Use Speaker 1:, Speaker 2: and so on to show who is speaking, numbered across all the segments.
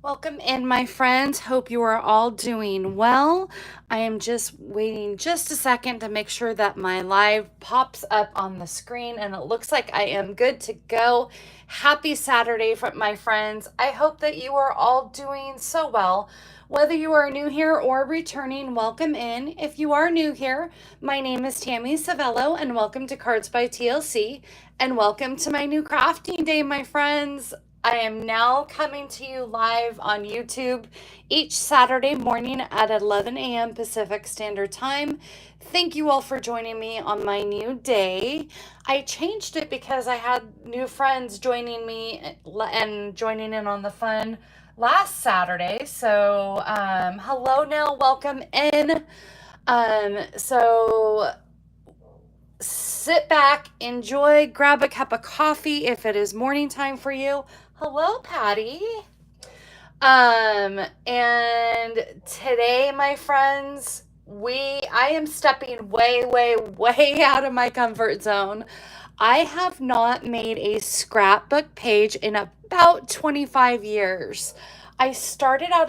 Speaker 1: Welcome in, my friends. Hope you are all doing well. I am just waiting just a second to make sure that my live pops up on the screen, and it looks like I am good to go. Happy Saturday, my friends. I hope that you are all doing so well. Whether you are new here or returning, welcome in. If you are new here, my name is Tammy Savello, and welcome to Cards by TLC, and welcome to my new crafting day, my friends. I am now coming to you live on YouTube each Saturday morning at 11 a.m. Pacific Standard Time. Thank you all for joining me on my new day. I changed it because I had new friends joining me and joining in on the fun last Saturday. So, hello now, welcome in. So sit back, enjoy, grab a cup of coffee if it is morning time for you. Hello, Patty. And today, my friends, I am stepping way out of my comfort zone. I have not made a scrapbook page in about 25 years. I started out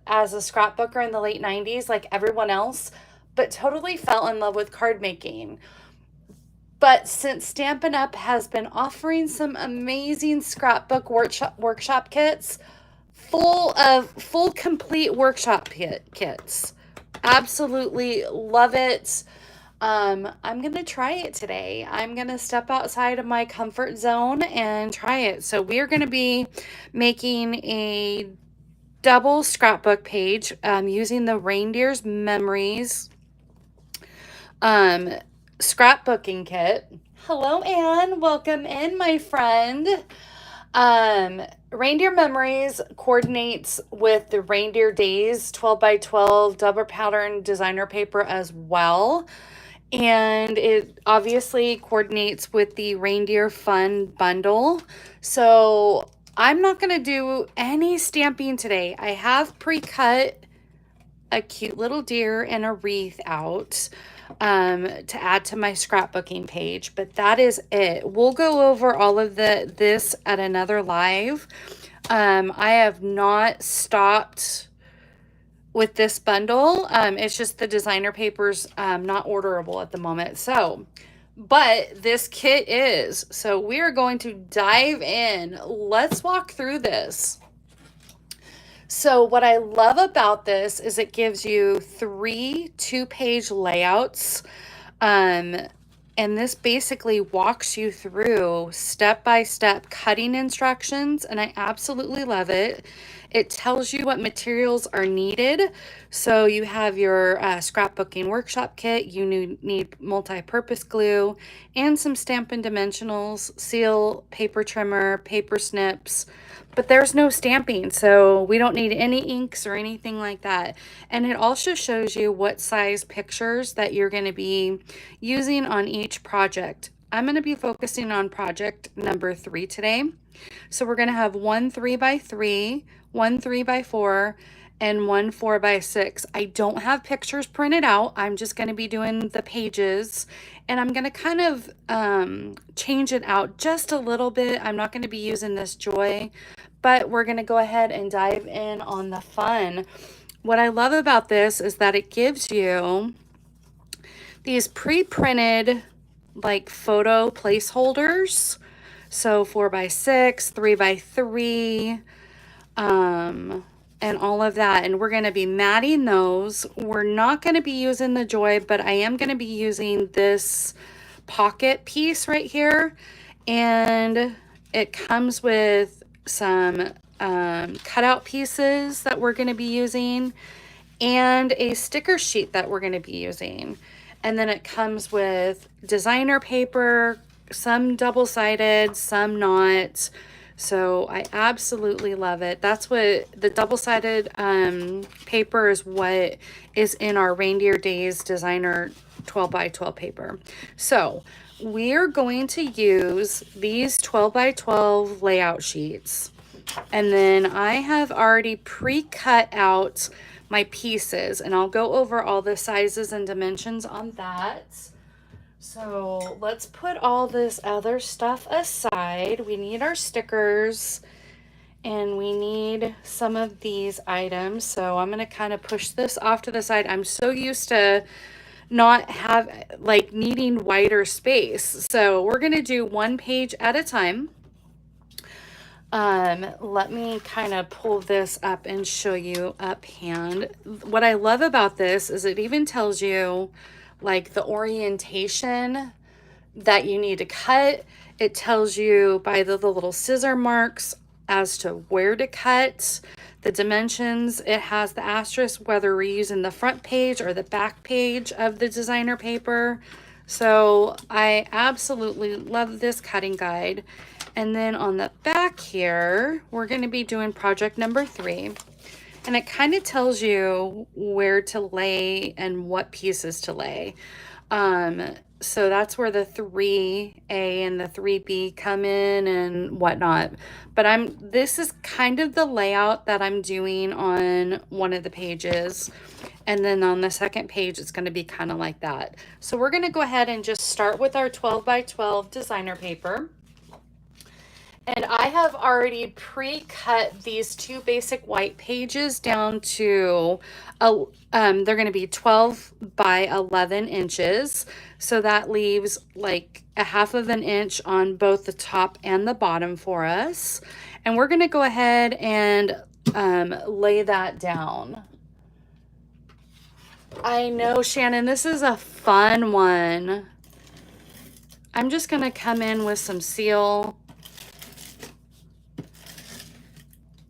Speaker 1: as a scrapbooker in the late 90s, like everyone else, but totally fell in love with card making. But since Stampin' Up has been offering some amazing scrapbook workshop kits, full complete workshop kits, absolutely love it. I'm gonna try it today. I'm gonna step outside of my comfort zone and try it. So we're gonna be making a double scrapbook page using the Reindeer's Memories scrapbooking kit. Hello, Anne. Welcome in, my friend. Reindeer Memories coordinates with the Reindeer Days 12 by 12 double pattern designer paper as well. And it obviously coordinates with the Reindeer Fun bundle. So I'm not going to do any stamping today. I have pre-cut a cute little deer and a wreath out to add to my scrapbooking page, but that is it. We'll go over all of this at another live. I have not stopped with this bundle. It's just the designer papers not orderable at the moment. So, but this kit is. So we are going to dive in. Let's walk through this. So what I love about this is it gives you 3 two-page layouts. And this basically walks you through step-by-step cutting instructions, and I absolutely love it. It tells you what materials are needed. So you have your scrapbooking workshop kit. You need multi-purpose glue and some Stampin' Dimensionals, seal, paper trimmer, paper snips. But there's no stamping, so we don't need any inks or anything like that. And it also shows you what size pictures that you're going to be using on each project. I'm going to be focusing on project number 3 today. So we're going to have 1 3x3, 1 3x4, and 1 4x6. I don't have pictures printed out. I'm just going to be doing the pages, and I'm going to kind of change it out just a little bit. I'm not going to be using this joy, but we're going to go ahead and dive in on the fun. What I love about this is that it gives you these pre-printed like photo placeholders. So 4x6, 3x3, and all of that. And we're going to be matting those. We're not going to be using the joy, but I am going to be using this pocket piece right here. And it comes with some cutout pieces that we're going to be using and a sticker sheet that we're going to be using. And then it comes with designer paper, some double-sided, some not. So I absolutely love it. That's what the double-sided paper is, what is in our Reindeer Days designer 12 by 12 paper. So we are going to use these 12 by 12 layout sheets. And then I have already pre-cut out my pieces, and I'll go over all the sizes and dimensions on that. So let's put all this other stuff aside. We need our stickers and we need some of these items. So I'm going to kind of push this off to the side. I'm so used to not needing wider space. So we're going to do one page at a time. Let me kind of pull this up and show you up hand. What I love about this is it even tells you like the orientation that you need to cut. It tells you by the little scissor marks as to where to cut, the dimensions. It has the asterisk whether we're using the front page or the back page of the designer paper. So I absolutely love this cutting guide. And then on the back here, we're going to be doing project number 3. And it kind of tells you where to lay and what pieces to lay. So that's where the 3A and the 3B come in and whatnot. But this is kind of the layout that I'm doing on one of the pages. And then on the second page, it's going to be kind of like that. So we're going to go ahead and just start with our 12 by 12 designer paper. And I have already pre-cut these 2 basic white pages down to, they're going to be 12 by 11 inches. So that leaves like a 1/2 inch on both the top and the bottom for us. And we're going to go ahead and lay that down. I know, Shannon, this is a fun one. I'm just going to come in with some seal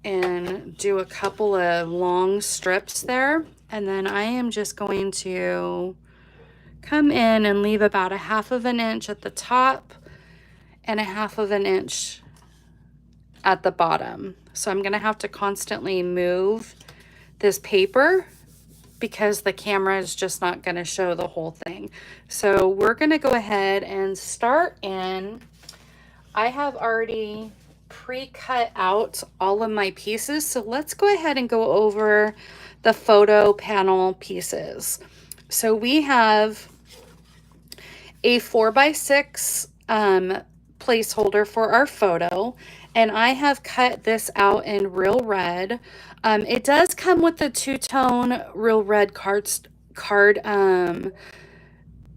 Speaker 1: and do a couple of long strips there. And then I am just going to come in and leave about a 1/2 inch at the top and a 1/2 inch at the bottom. So I'm going to have to constantly move this paper because the camera is just not going to show the whole thing. So we're going to go ahead and start in. I have already pre-cut out all of my pieces, so let's go ahead and go over the photo panel pieces. So we have a 4x6 placeholder for our photo, and I have cut this out in real red. It does come with the 2-tone real red card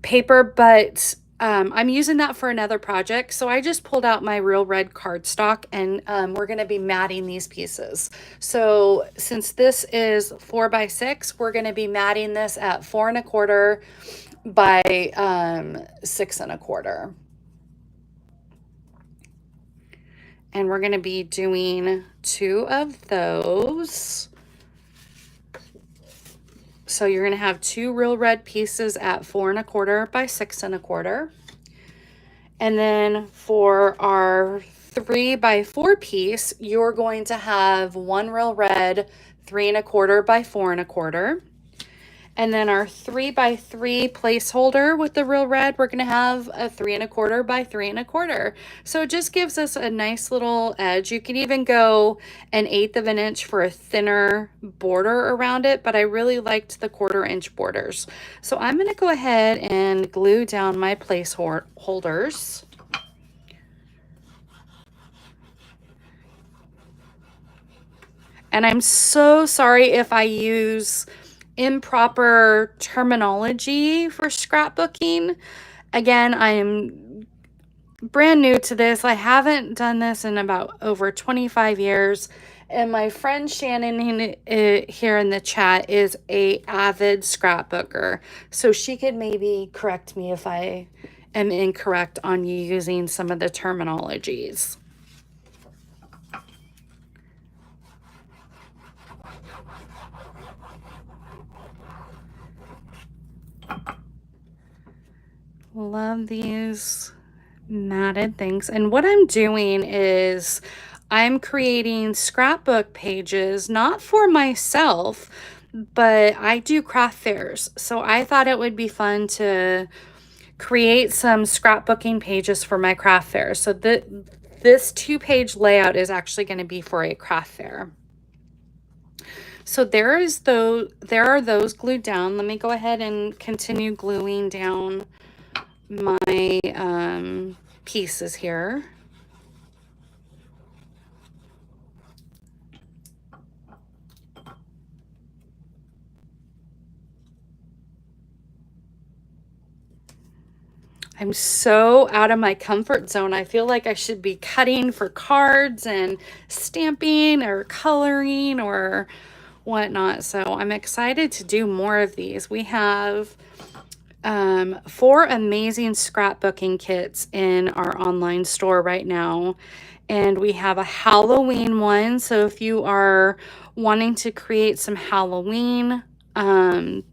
Speaker 1: paper, but I'm using that for another project. So I just pulled out my real red cardstock, and we're going to be matting these pieces. So since this is 4x6, we're going to be matting this at 4 1/4 by 6 1/4. And we're going to be doing 2 of those. So you're going to have 2 real red pieces at 4 1/4 by 6 1/4. And then for our 3x4 piece, you're going to have 1 real red 3 1/4 by 4 1/4. And then our 3x3 placeholder with the real red, we're going to have a 3 1/4 by 3 1/4. So it just gives us a nice little edge. You can even go 1/8 inch for a thinner border around it, but I really liked the 1/4 inch borders. So I'm going to go ahead and glue down my placeholders. And I'm so sorry if I use improper terminology for scrapbooking. Again, I am brand new to this. I haven't done this in about over 25 years. And my friend Shannon here in the chat is a avid scrapbooker. So she could maybe correct me if I am incorrect on using some of the terminologies. Love these matted things. And what I'm doing is I'm creating scrapbook pages, not for myself, but I do craft fairs. So I thought it would be fun to create some scrapbooking pages for my craft fair. So this 2-page layout is actually going to be for a craft fair. So there are those glued down. Let me go ahead and continue gluing down my pieces here. I'm so out of my comfort zone. I feel like I should be cutting for cards and stamping or coloring or whatnot. So I'm excited to do more of these. We have 4 amazing scrapbooking kits in our online store right now. And we have a Halloween one. So if you are wanting to create some Halloween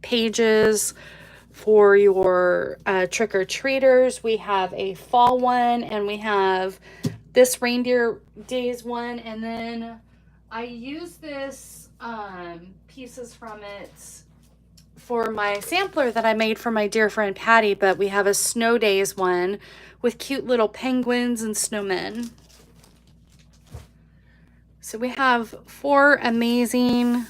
Speaker 1: pages for your trick-or-treaters, we have a fall one, and we have this Reindeer Days one. And then I use this pieces from it for my sampler that I made for my dear friend Patty, but we have a Snow Days one with cute little penguins and snowmen. So we have 4 amazing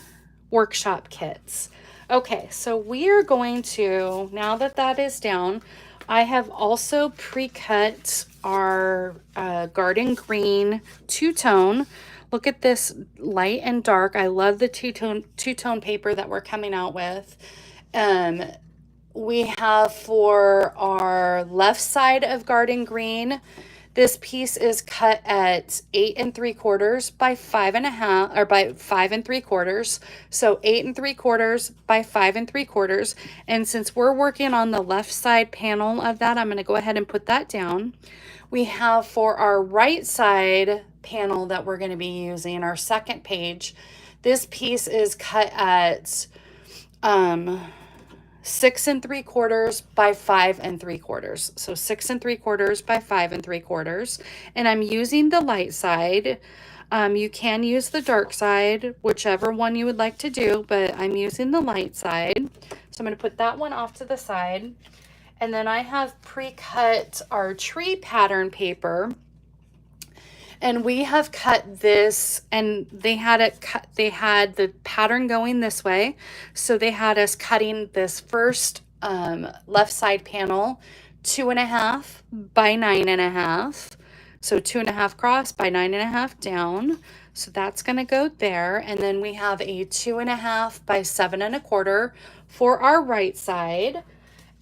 Speaker 1: workshop kits. Okay, so we are going to, now that that is down, I have also pre-cut our garden green two-tone. Look at this light and dark. I love the two-tone paper that we're coming out with. We have for our left side of garden green, this piece is cut at 8 3/4 by 5.5, or by 5 3/4. So 8 3/4 by 5 3/4. And since we're working on the left side panel of that, I'm going to go ahead and put that down. We have for our right side panel that we're going to be using, our second page, this piece is cut at 6 3/4 by 5 3/4. So 6 3/4 by 5 3/4. And I'm using the light side. You can use the dark side, whichever one you would like to do, but I'm using the light side. So I'm going to put that one off to the side. And then I have pre-cut our tree pattern paper. And we have cut this, and they had it cut, they had the pattern going this way. So they had us cutting this first left side panel 2.5 by 9.5. So 2.5 cross by 9.5 down. So that's going to go there. And then we have a 2.5 by 7 1/4 for our right side.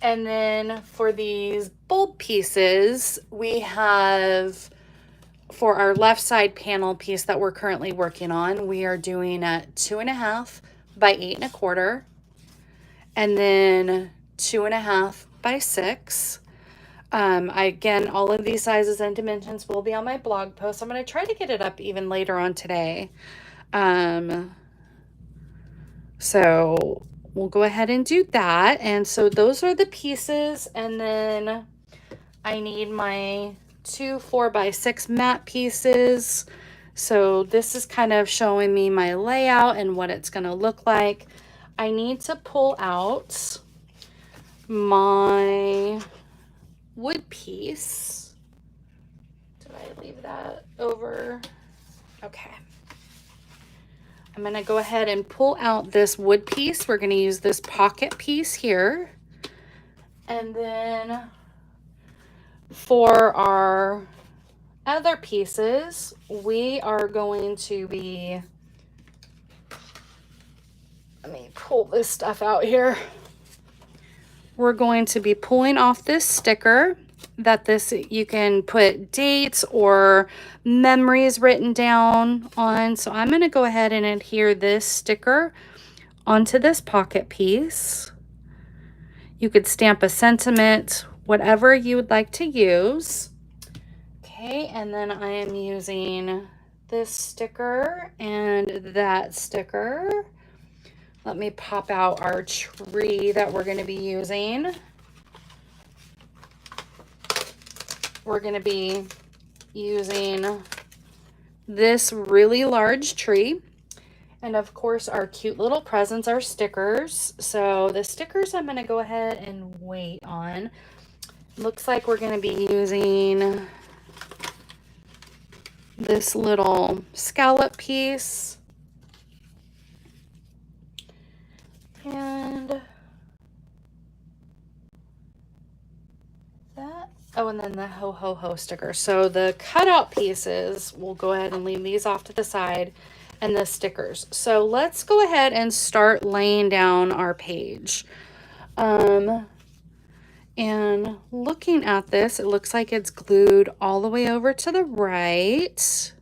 Speaker 1: And then for these bulb pieces, we have, for our left side panel piece that we're currently working on, we are doing a 2.5 by 8 1/4, and then 2.5 by 6. Again, all of these sizes and dimensions will be on my blog post. I'm going to try to get it up even later on today. So we'll go ahead and do that. And so those are the pieces. And then I need my 2 4x6 mat pieces. So this is kind of showing me my layout and what it's going to look like. I need to pull out my wood piece. Did I leave that over? Okay. I'm going to go ahead and pull out this wood piece. We're going to use this pocket piece here. And then for our other pieces, we are going to be, let me pull this stuff out here. We're going to be pulling off this sticker that you can put dates or memories written down on. So I'm going to go ahead and adhere this sticker onto this pocket piece. You could stamp a sentiment, whatever you would like to use. Okay, and then I am using this sticker and that sticker. Let me pop out our tree that we're going to be using. We're going to be using this really large tree. And of course, our cute little presents are stickers. So the stickers I'm going to go ahead and wait on. Looks like we're going to be using this little scallop piece. And that, oh, and then the ho ho ho sticker. So the cutout pieces, we'll go ahead and leave these off to the side, and the stickers. So let's go ahead and start laying down our page. And looking at this, it looks like it's glued all the way over to the right.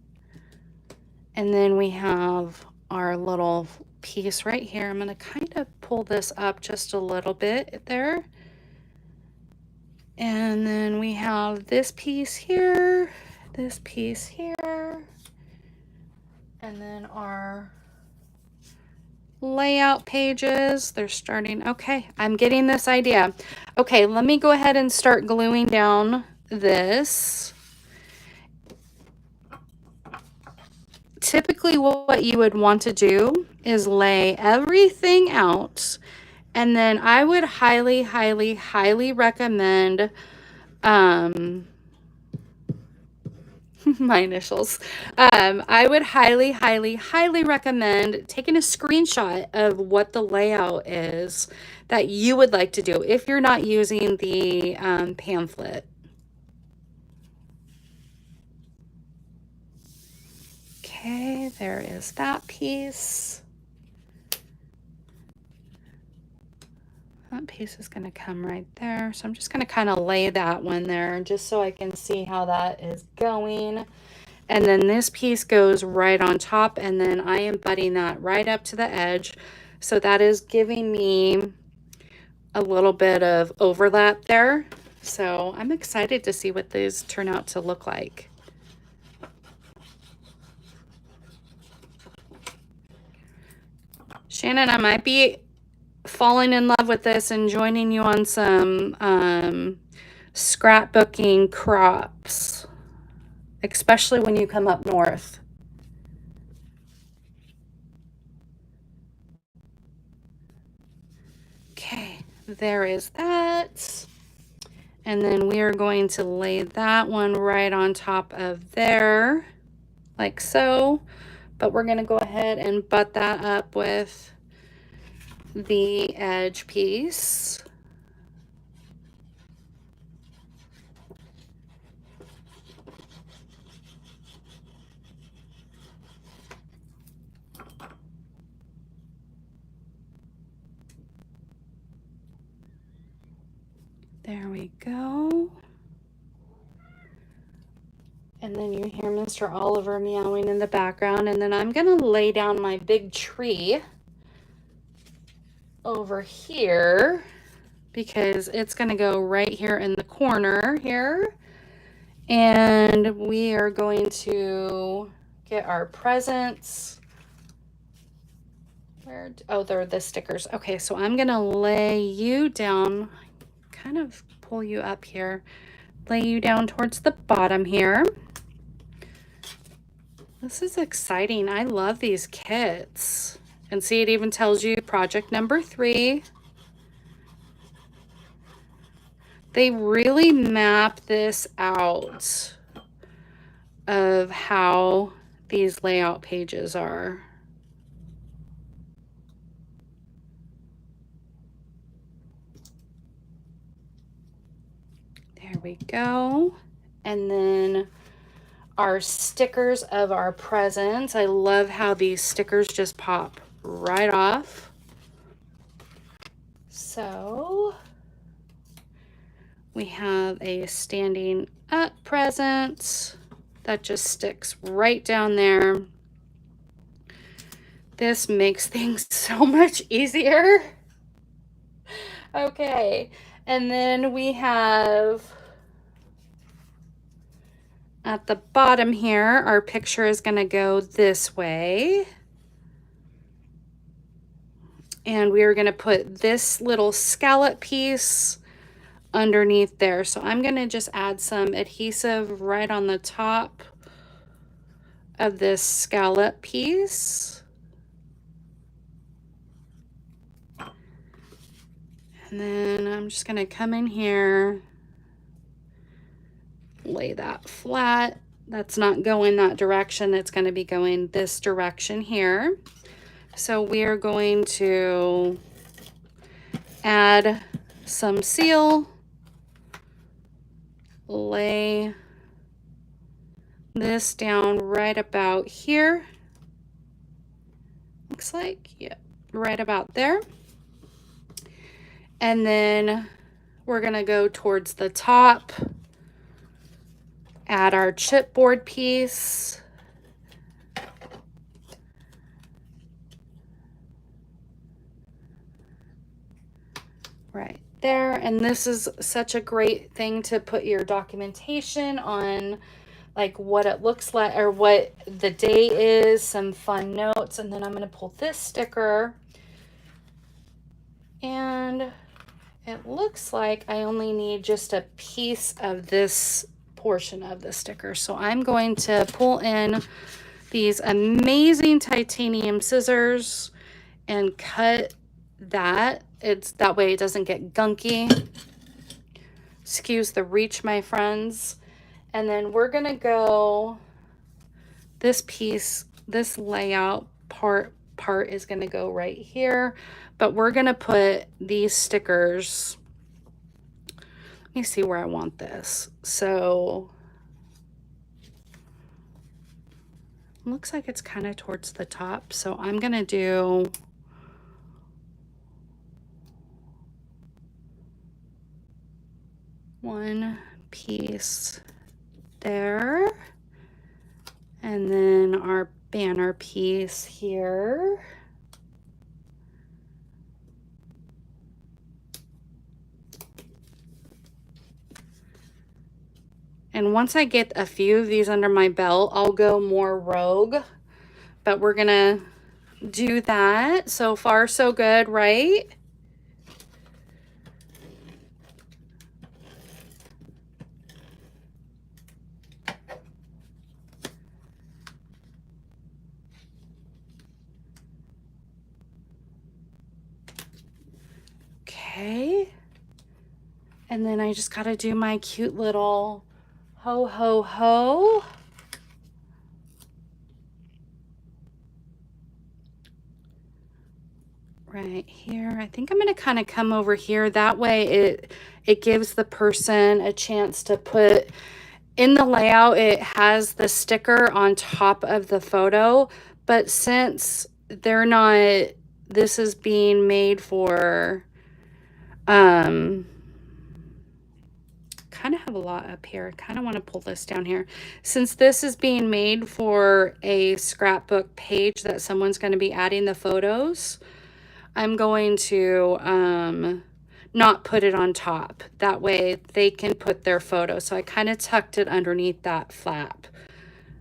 Speaker 1: And then we have our little piece right here. I'm going to kind of pull this up just a little bit there. And then we have this piece here, this piece here, and then our layout pages. They're starting. Okay, I'm getting this idea. Okay, let me go ahead and start gluing down this. Typically what you would want to do is lay everything out, and then I would highly, highly, highly recommend my initials. I would highly, highly, highly recommend taking a screenshot of what the layout is that you would like to do if you're not using the pamphlet. Okay, there is that piece. That piece is going to come right there. So I'm just going to kind of lay that one there just so I can see how that is going. And then this piece goes right on top, and then I am butting that right up to the edge. So that is giving me a little bit of overlap there. So I'm excited to see what these turn out to look like. Shannon, I might be falling in love with this and joining you on some scrapbooking crops, especially when you come up north. Okay, there is that. And then we are going to lay that one right on top of there, like so. But we're going to go ahead and butt that up with the edge piece. There we go. And then you hear Mr. Oliver meowing in the background. And then I'm going to lay down my big tree over here because it's going to go right here in the corner here. And we are going to get our presents. Where? Oh, they're the stickers. Okay, so I'm going to lay you down, kind of pull you up here, lay you down towards the bottom here. This is exciting. I love these kits. And see, it even tells you project number 3. They really map this out of how these layout pages are. There we go. And then our stickers of our presents. I love how these stickers just pop right off. So we have a standing up present that just sticks right down there. This makes things so much easier. Okay, and then we have at the bottom here, our picture is going to go this way. And we are going to put this little scallop piece underneath there. So I'm going to just add some adhesive right on the top of this scallop piece. And then I'm just going to come in here, lay that flat. That's not going that direction. It's going to be going this direction here. So we are going to add some seal, lay this down right about here. Looks like, yeah, right about there. And then we're gonna go towards the top, add our chipboard piece. Right there. And this is such a great thing to put your documentation on, like what it looks like or what the day is, some fun notes. And then I'm going to pull this sticker, and it looks like I only need just a piece of this portion of the sticker. So I'm going to pull in these amazing titanium scissors and cut that. It's that way it doesn't get gunky. Excuse the reach, my friends. And then we're gonna go, this piece, this layout part is gonna go right here, but we're gonna put these stickers, let me see where I want this. So looks like it's kind of towards the top. So I'm gonna do one piece there, and then our banner piece here. And once I get a few of these under my belt, I'll go more rogue, but we're gonna do that. So far, so good, right? Okay. And then I just gotta do my cute little ho, ho, ho. Right here. I think I'm gonna kind of come over here. That way it gives the person a chance to put in the layout. It has the sticker on top of the photo, but since they're not, this is being made for, kind of have a lot up here. I kind of want to pull this down here. Since this is being made for a scrapbook page that someone's going to be adding the photos, I'm going to not put it on top. That way they can put their photo. So I kind of tucked it underneath that flap.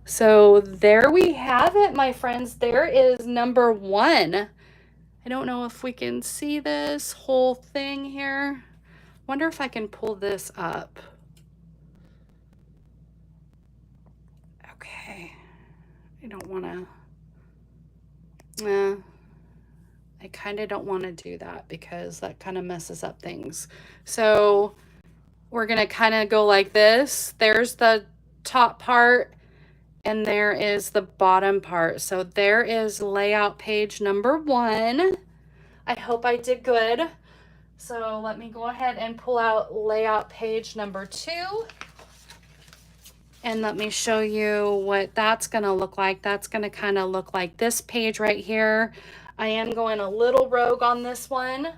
Speaker 1: So there we have it, my friends. There is number one. I don't know if we can see this whole thing here. Wonder if I can pull this up. Okay. I don't want to... I kind of don't want to do that because that kind of messes up things. So we're going to kind of go like this. There's the top part and there is the bottom part. So there is layout page number one. I hope I did good. So let me go ahead and pull out layout page number two. And let me show you what that's going to look like. That's going to kind of look like this page right here. I am going a little rogue on this one.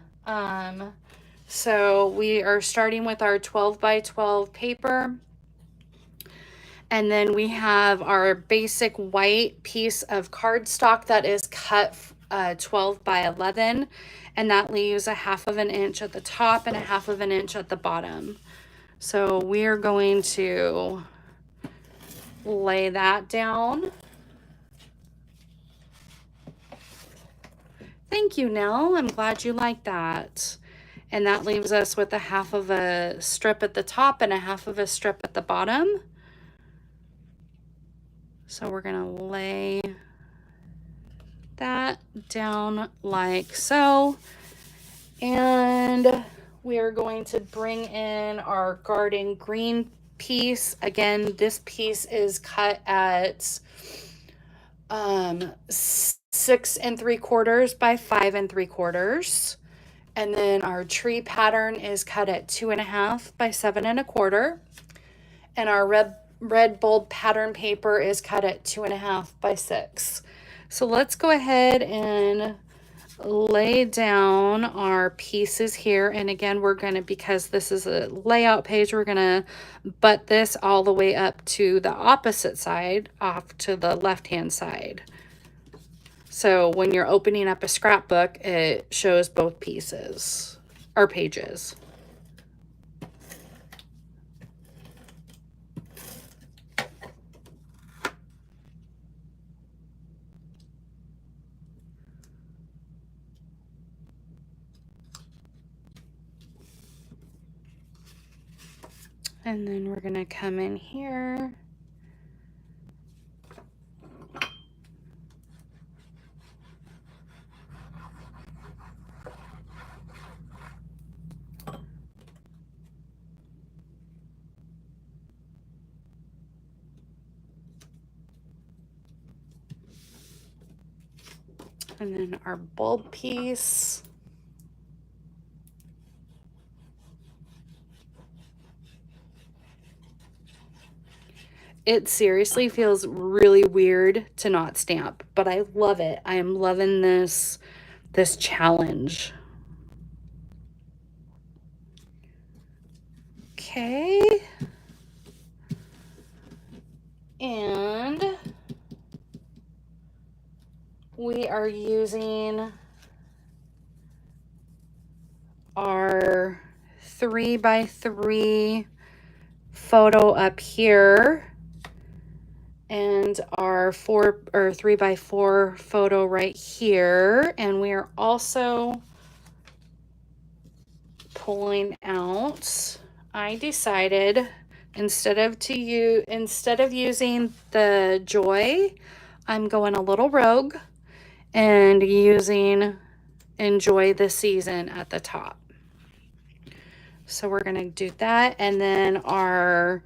Speaker 1: So we are starting with our 12 by 12 paper. And then we have our basic white piece of cardstock that is cut 12 by 11. And that leaves a 1/2 inch at the top and a 1/2 inch at the bottom. So we are going to lay that down. Thank you, Nell. I'm glad you like that. And that leaves us with a 1/2 strip at the top and a 1/2 strip at the bottom. So we're gonna lay that down like so. And we are going to bring in our garden green piece. Again, this piece is cut at 6 3/4 by 5 3/4. And then our tree pattern is cut at 2.5 by 7 1/4. And our red bold pattern paper is cut at 2.5 by 6. So let's go ahead and lay down our pieces here. And again, we're going to, because this is a layout page, we're going to butt this all the way up to the opposite side, off to the left-hand side. So when you're opening up a scrapbook, it shows both pieces or pages. And then we're going to come in here. And then our bulb piece. It seriously feels really weird to not stamp, but I love it. I am loving this challenge. Okay. And we are using our 3x3 photo up here and our 3x4 photo right here, and we are also pulling out, I decided instead of using the Joy, I'm going a little rogue and using Enjoy the Season at the top. So we're going to do that, and then our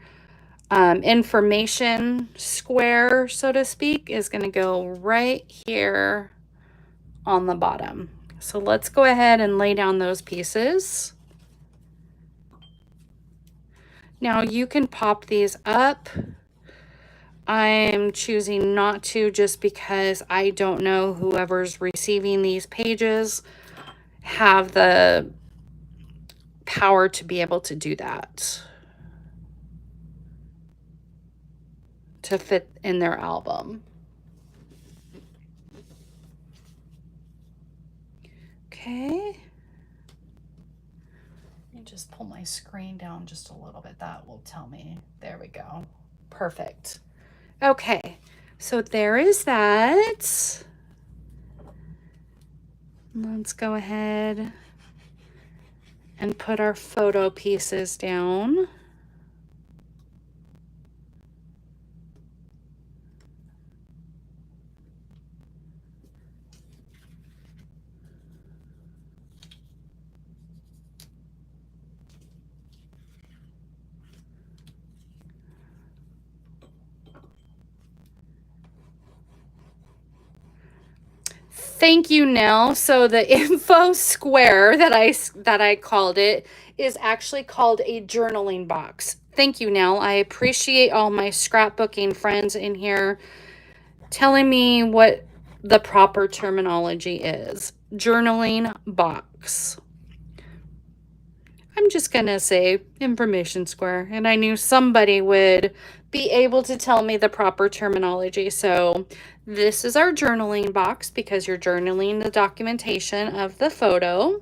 Speaker 1: information square, so to speak, is going to go right here on the bottom. So let's go ahead and lay down those pieces. Now you can pop these up. I'm choosing not to, just because I don't know whoever's receiving these pages have the power to be able to do that, to fit in their album. Okay. Let me just pull my screen down just a little bit. That will tell me. There we go. Perfect. Okay. So there is that. Let's go ahead and put our photo pieces down. Thank you, Nell. So the info square that I called it is actually called a journaling box. Thank you, Nell. I appreciate all my scrapbooking friends in here telling me what the proper terminology is. Journaling box. I'm just gonna say information square, and I knew somebody would be able to tell me the proper terminology. So this is our journaling box, because you're journaling the documentation of the photo,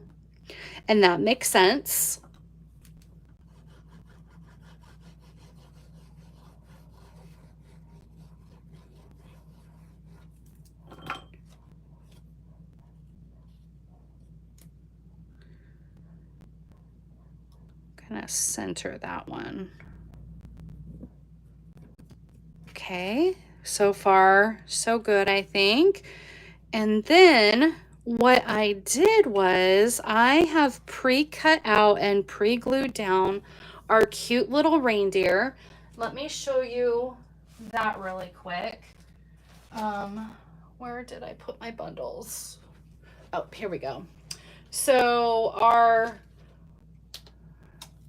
Speaker 1: and that makes sense. Gonna center that one. Okay, so far so good, I think. And then what I did was I have pre-cut out and pre-glued down our cute little reindeer. Let me show you that really quick. Where did I put my bundles? Oh, here we go. So our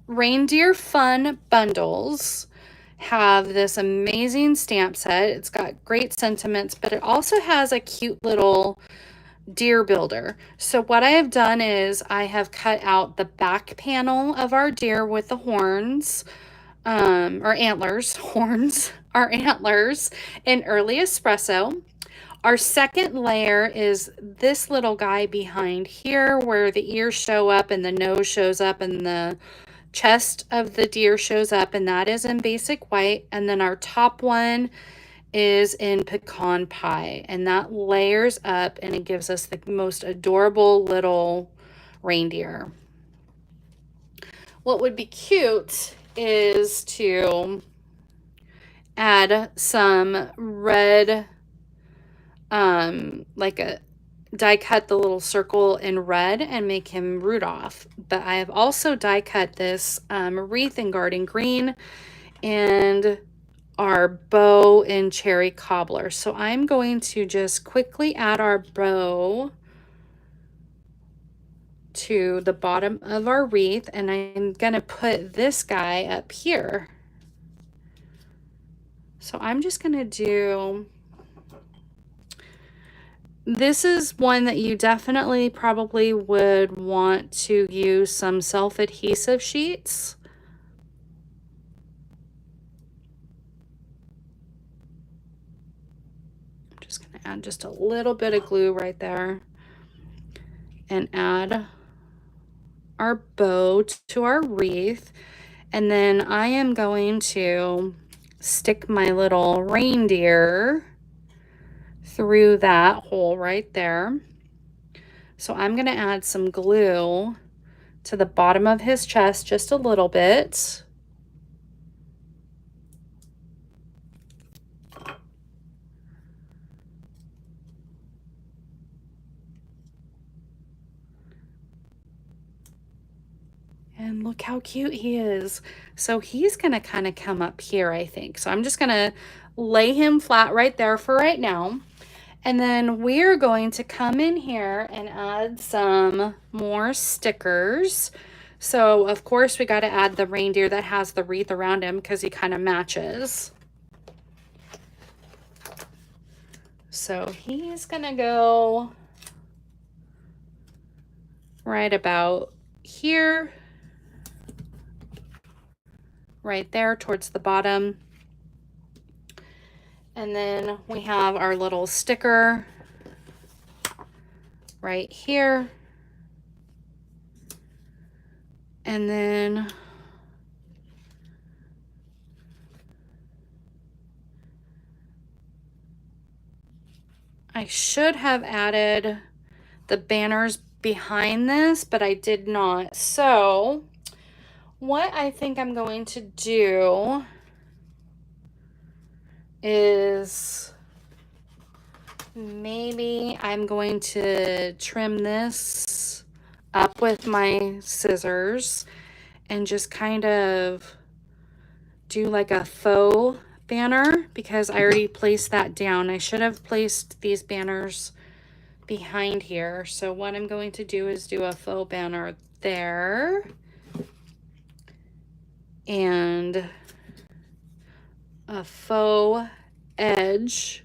Speaker 1: Reindeer Fun bundles have this amazing stamp set. It's got great sentiments, but it also has a cute little deer builder. So what I have done is I have cut out the back panel of our deer with the horns, or antlers, horns, our antlers in early espresso. Our second layer is this little guy behind here where the ears show up and the nose shows up and the chest of the deer shows up, and that is in basic white. And then our top one is in pecan pie, and that layers up and it gives us the most adorable little reindeer. What would be cute is to add some red, like a die cut the little circle in red and make him Rudolph. But I have also die cut this wreath in garden green and our bow in cherry cobbler. So I'm going to just quickly add our bow to the bottom of our wreath, and I'm gonna put this guy up here. So I'm just gonna do, this is one that you definitely probably would want to use some self-adhesive sheets. I'm just gonna add just a little bit of glue right there and add our bow to our wreath. And then I am going to stick my little reindeer through that hole right there. So I'm going to add some glue to the bottom of his chest just a little bit. And look how cute he is. So he's going to kind of come up here, I think. So I'm just going to lay him flat right there for right now. And then we're going to come in here and add some more stickers. So of course we got to add the reindeer that has the wreath around him because he kind of matches. So he's going to go right about here. Right there towards the bottom. And then we have our little sticker right here. And then I should have added the banners behind this, but I did not. So what I think I'm going to do is maybe I'm going to trim this up with my scissors and just kind of do like a faux banner because I already placed that down. I should have placed these banners behind here. So what I'm going to do is do a faux banner there and a faux edge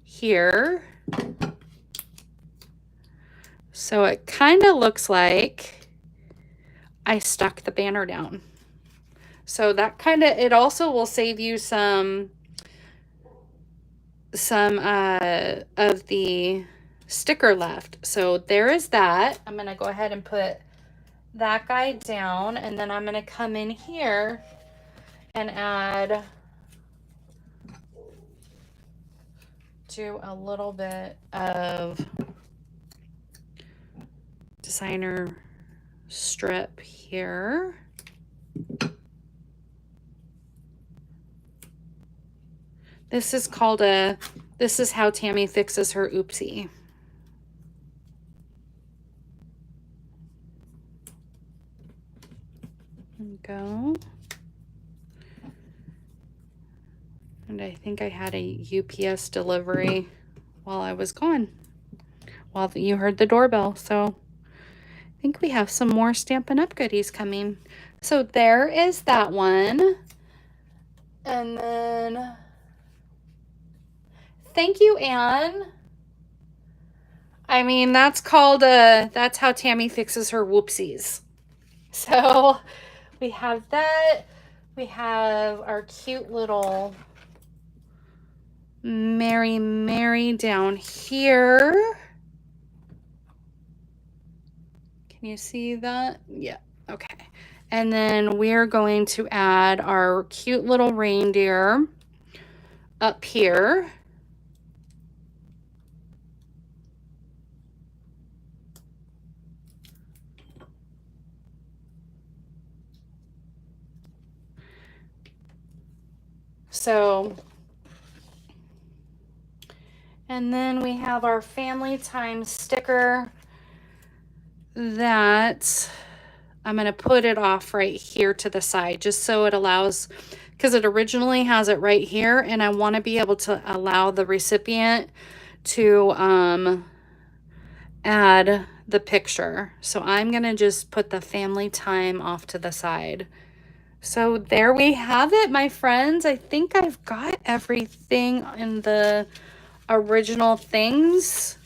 Speaker 1: here. So it kind of looks like I stuck the banner down. So that kind of, it also will save you some of the sticker left. So there is that. I'm going to go ahead and put that guy down, and then I'm going to come in here and add, do a little bit of designer strip here. This is called this is how Tammy fixes her oopsie. There we go. And I think I had a UPS delivery while I was gone, while you heard the doorbell. So I think we have some more Stampin' Up goodies coming. So there is that one. And then, thank you, Anne. I mean, that's called that's how Tammy fixes her whoopsies. So we have that. We have our cute little Mary down here. Can you see that? Yeah, okay. And then we're going to add our cute little reindeer up here. So, and then we have our family time sticker that I'm going to put it off right here to the side just so it allows, because it originally has it right here, and I want to be able to allow the recipient to add the picture. So I'm going to just put the family time off to the side. So there we have it, my friends. I think I've got everything in the original things.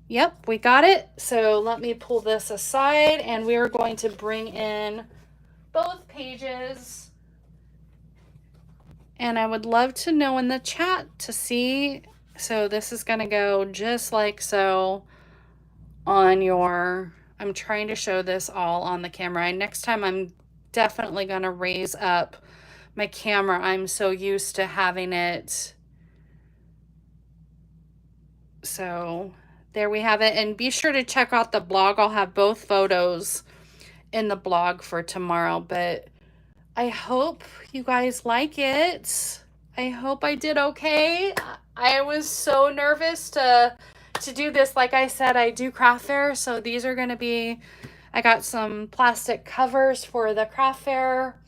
Speaker 1: Yep, we got it. So let me pull this aside, and we're going to bring in both pages. And I would love to know in the chat to see. So this is going to go just like so on your, I'm trying to show this all on the camera. And next time I'm definitely going to raise up my camera. I'm so used to having it. So there we have it. And be sure to check out the blog. I'll have both photos in the blog for tomorrow. But I hope you guys like it. I hope I did okay. I was so nervous to do this. Like I said, I do craft fair. So these are going to be, I got some plastic covers for the craft fair,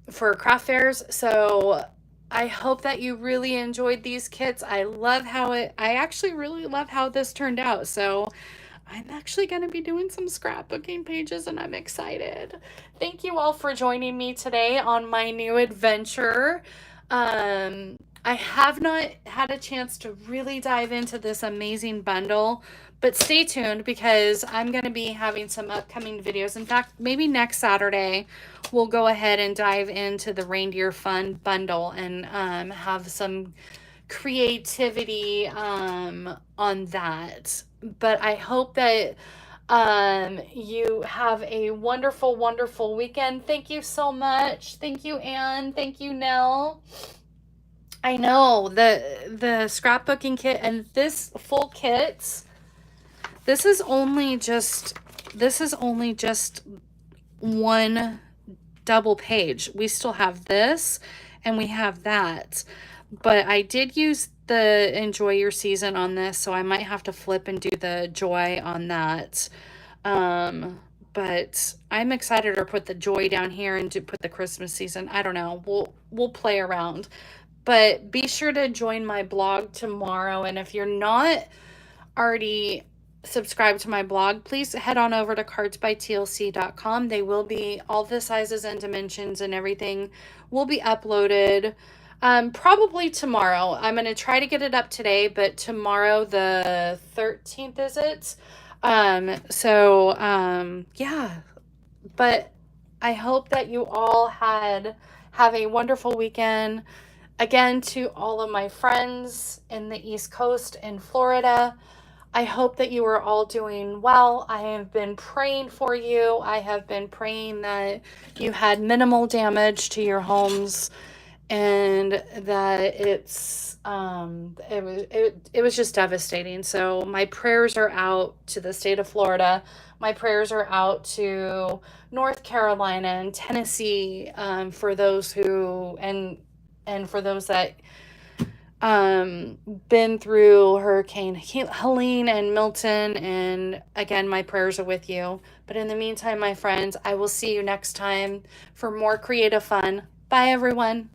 Speaker 1: for craft fairs. So I hope that you really enjoyed these kits. I actually really love how this turned out. So I'm actually going to be doing some scrapbooking pages, and I'm excited. Thank you all for joining me today on my new adventure. I have not had a chance to really dive into this amazing bundle, but stay tuned because I'm going to be having some upcoming videos. In fact, maybe next Saturday, we'll go ahead and dive into the Reindeer Fun bundle and have some creativity on that. But I hope that you have a wonderful, wonderful weekend. Thank you so much. Thank you, Anne. Thank you, Nell. I know the scrapbooking kit and this full kit, this is only just one double page. We still have this and we have that, but I did use the enjoy your season on this, so I might have to flip and do the joy on that. But I'm excited to put the joy down here and to put the Christmas season. I don't know. We'll play around. But be sure to join my blog tomorrow. And if you're not already subscribed to my blog, please head on over to cardsbytlc.com. They will be, all the sizes and dimensions and everything will be uploaded probably tomorrow. I'm going to try to get it up today, but tomorrow the 13th is it? Yeah, but I hope that you all have a wonderful weekend. Again, to all of my friends in the East Coast in Florida, I hope that you are all doing well. I have been praying for you. I have been praying that you had minimal damage to your homes and that it was just devastating. So my prayers are out to the state of Florida. My prayers are out to North Carolina and Tennessee, for those who and for those that been through Hurricane Helene and Milton. And again, my prayers are with you. But in the meantime, my friends, I will see you next time for more creative fun. Bye, everyone.